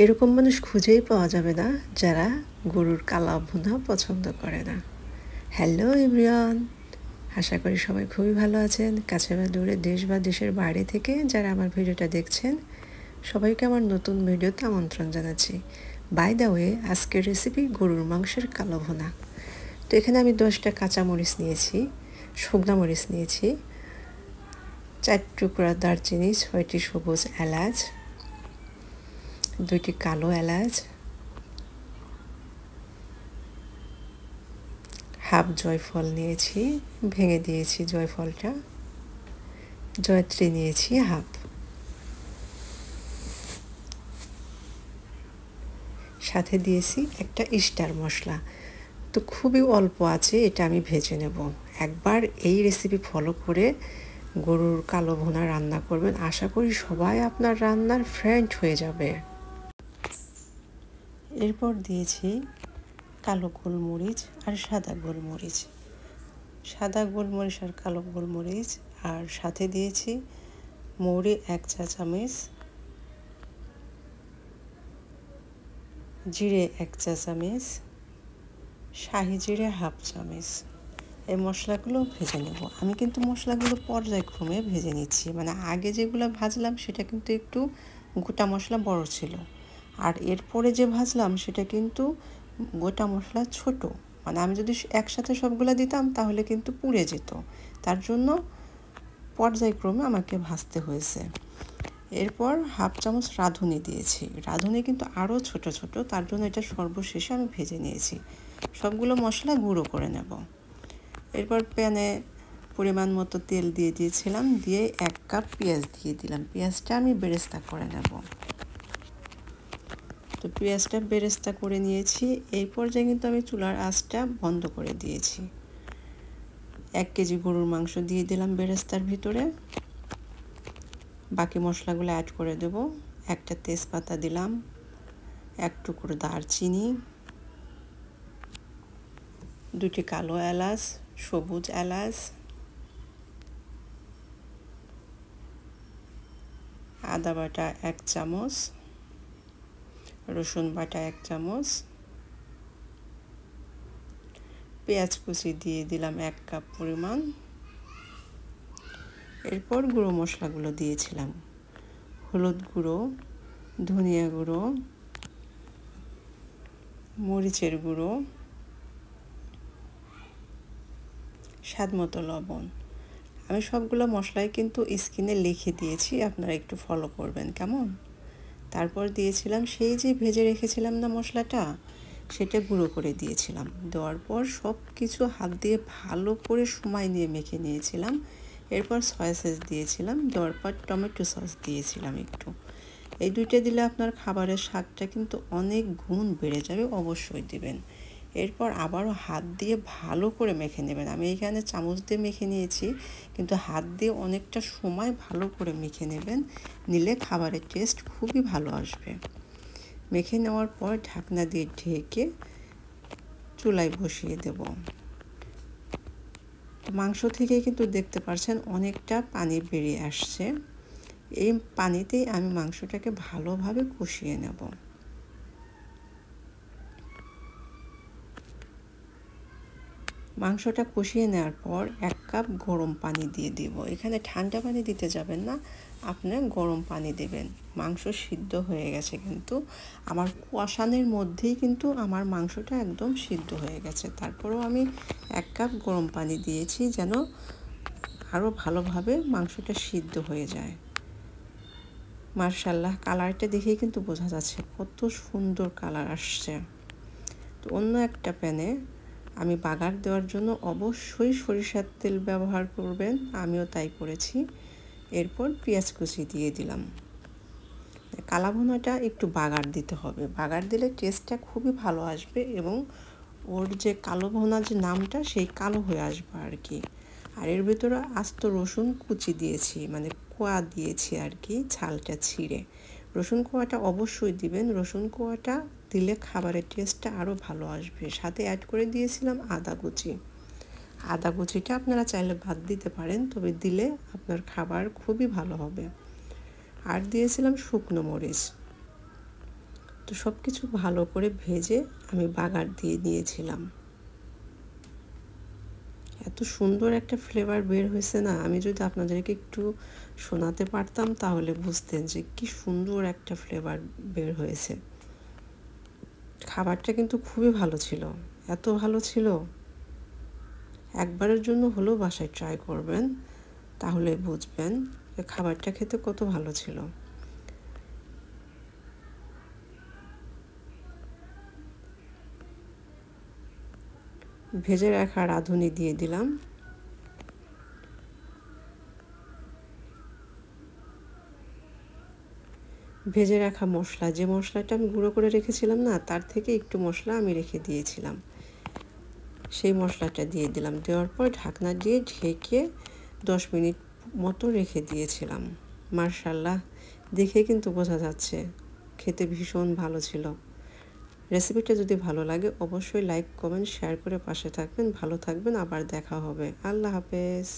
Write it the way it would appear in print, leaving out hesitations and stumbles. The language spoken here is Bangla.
এরকম মানুষ খুঁজেই পাওয়া যাবে না যারা গরুর কালা ভুনা পছন্দ করে না। হ্যালো এভরিওয়ান, আশা করি সবাই খুবই ভালো আছেন। কাছে বা দূরে, দেশ বা দেশের বাইরে থেকে যারা আমার ভিডিওটা দেখছেন সবাইকে আমার নতুন ভিডিওতে আমন্ত্রণ জানাচ্ছি। বাই দ্য ওয়ে, আজকের রেসিপি গরুর মাংসের কালো ভুনা। তো এখানে আমি 10টা কাঁচামরিচ নিয়েছি, শুকনা মরিচ নিয়েছি, 4 টুকরা দারচিনি, 6টি সবুজ এলাচ, 2টি কালো এলাচ, হাফ জয়ফল নিয়েছি, ভেঙে দিয়েছি জয়ফলটা, জয়ত্রী নিয়েছি হাফ, সাথে দিয়েছি একটা স্টার মশলা। তো খুবই অল্প আছে, এটা আমি ভেজে নেব। একবার এই রেসিপি ফলো করে গরুর কালো ভুনা রান্না করবেন, আশা করি সবাই আপনার রান্নার ফ্রেন্ড হয়ে যাবে। এরপর দিয়েছি কালো গোলমরিচ আর সাদা গোলমরিচ, সাদা গোলমরিচ আর কালো গোলমরিচ, আর সাথে দিয়েছি মৌরি 1 চা চামচ, জিরে 1 চা চামচ, শাহি জিরে হাফ চামচ। এই মশলাগুলো ভেজে নেব। আমি কিন্তু মশলাগুলো পর্যায়ক্রমে ভেজে নিচ্ছি, মানে আগে যেগুলো ভাজলাম সেটা কিন্তু একটু গোটা মশলা বড় ছিল, আর এরপরে যে ভাজলাম সেটা কিন্তু গোটা মশলা ছোট। মানে আমি যদি একসাথে সবগুলো দিতাম তাহলে কিন্তু পুড়ে যেত, তার জন্য পর্যায়ক্রমে আমাকে ভাজতে হয়েছে। এরপর হাফ চামচ রাঁধুনি দিয়েছি, রাঁধুনি কিন্তু আরও ছোট ছোট, তার জন্য এটা সর্বশেষে আমি ভেজে নিয়েছি। সবগুলো মশলা গুঁড়ো করে নেব। এরপর প্যানে পরিমাণ মতো তেল দিয়ে দিয়েছিলাম, দিয়ে 1 কাপ পেঁয়াজ দিয়ে দিলাম। পেঁয়াজটা আমি বেরেস্তা করে নেব। তো পেঁয়াজটা বেরেস্তা করে নিয়েছি। এই পর্যায়ে কিন্তু আমি চুলার আঁচটা বন্ধ করে দিয়েছি। 1 কেজি গরুর মাংস দিয়ে দিলাম বেরেস্তার ভিতরে। বাকি মশলাগুলো অ্যাড করে দেব। একটা তেজপাতা দিলাম, 1 টুকরো দারচিনি, 2টি কালো এলাচ, সবুজ এলাচ, আদা বাটা 1 চামচ, রসুন বাটা 1 চামচ, পেঁয়াজ কুচি দিয়ে দিলাম 1 কাপ পরিমাণ। এরপর গুঁড়ো মশলাগুলো দিয়েছিলাম, হলুদ গুঁড়ো, ধনিয়া গুঁড়ো, মরিচের গুঁড়ো, স্বাদ মতো লবণ। আমি সবগুলো মশলাই কিন্তু স্ক্রিনে লিখে দিয়েছি, আপনারা একটু ফলো করবেন কেমন। তারপর দিয়েছিলাম সেই যে ভেজে রেখেছিলাম না মশলাটা, সেটা গুঁড়ো করে দিয়েছিলাম। দেওয়ার পর সব কিছু হাত দিয়ে ভালো করে সময় নিয়ে মেখে নিয়েছিলাম। এরপর সয়া সস দিয়েছিলাম, দেওয়ার পর টমেটো সস দিয়েছিলাম একটু। এই দুইটা দিলে আপনার খাবারের স্বাদটা কিন্তু অনেক গুণ বেড়ে যাবে, অবশ্যই দিবেন। এরপর আবারও হাত দিয়ে ভালো করে মেখে নেবেন। আমি এখানে চামচ দিয়ে মেখে নিয়েছি, কিন্তু হাত দিয়ে অনেকটা সময় ভালো করে মেখে নেবেন, নিলে খাবারের টেস্ট খুবই ভালো আসবে। মেখে নেওয়ার পর ঢাকনা দিয়ে ঢেকে চুলায় বসিয়ে দেব। মাংস থেকে কিন্তু দেখতে পাচ্ছেন অনেকটা পানি বেরিয়ে আসছে। এই পানিতেই আমি মাংসটাকে ভালোভাবে কষিয়ে নেব। মাংসটা কষিয়ে নেওয়ার পর 1 কাপ গরম পানি দিয়ে দিব। এখানে ঠান্ডা পানি দিতে যাবেন না, আপনার গরম পানি দেবেন। মাংস সিদ্ধ হয়ে গেছে, কিন্তু আমার কষানোর মধ্যেই কিন্তু আমার মাংসটা একদম সিদ্ধ হয়ে গেছে। তারপরেও আমি 1 কাপ গরম পানি দিয়েছি যেন আরও ভালোভাবে মাংসটা সিদ্ধ হয়ে যায়। মাশাআল্লাহ, কালারটা দেখেই কিন্তু বোঝা যাচ্ছে কত সুন্দর কালার আসছে। তো অন্য একটা প্যানে আমি বাগার দেওয়ার জন্য অবশ্যই সরিষার তেল ব্যবহার করবেন, আমিও তাই করেছি। এরপর পেঁয়াজ কুচি দিয়ে দিলাম। কালা ভুনাটা একটু বাগার দিতে হবে, বাগার দিলে টেস্টটা খুবই ভালো আসবে, এবং ওর যে কালো ভুনা যে নামটা সেই কালো হয়ে আসবে আর কি। আর এর ভিতরে আস্ত রসুন কুচি দিয়েছি, মানে কোয়া দিয়েছি আর কি, ছালটা ছিঁড়ে। রসুন কোয়াটা অবশ্যই দিবেন, রসুন কোয়াটা দিলে খাবারের টেস্টটা আরও ভালো আসবে। সাথে অ্যাড করে দিয়েছিলাম আদা কুচি। আদা কুচিটা আপনারা চাইলে বাদ দিতে পারেন, তবে দিলে আপনার খাবার খুবই ভালো হবে। আর দিয়েছিলাম শুকনো মরিচ। তো সব কিছু ভালো করে ভেজে আমি বাগার দিয়ে দিয়েছিলাম। এত সুন্দর একটা ফ্লেভার বের হয়েছে না, আমি যদি আপনাদেরকে একটু শোনাতে পারতাম তাহলে বুঝতেন যে কি সুন্দর একটা ফ্লেভার বের হয়েছে। খাবারটা কিন্তু খুবই ভালো ছিল, এত ভালো ছিল, একবারের জন্য হলেও বাসায় ট্রাই করবেন, তাহলে বুঝবেন যে খাবারটা খেতে কত ভালো ছিল। ভেজে রাখা রাঁধুনি দিয়ে দিলাম। ভেজে রাখা মশলা, যে মশলাটা আমি গুঁড়ো করে রেখেছিলাম না, তার থেকে একটু মশলা আমি রেখে দিয়েছিলাম, সেই মশলাটা দিয়ে দিলাম। দেওয়ার পর ঢাকনা দিয়ে ঢেকে 10 মিনিট মতো রেখে দিয়েছিলাম। মাশাআল্লাহ, দেখে কিন্তু বোঝা যাচ্ছে খেতে ভীষণ ভালো ছিল। রেসিপিটা যদি ভালো লাগে অবশ্যই লাইক, কমেন্ট, শেয়ার করে পাশে থাকবেন। ভালো থাকবেন, আবার দেখা হবে। আল্লাহ হাফেজ।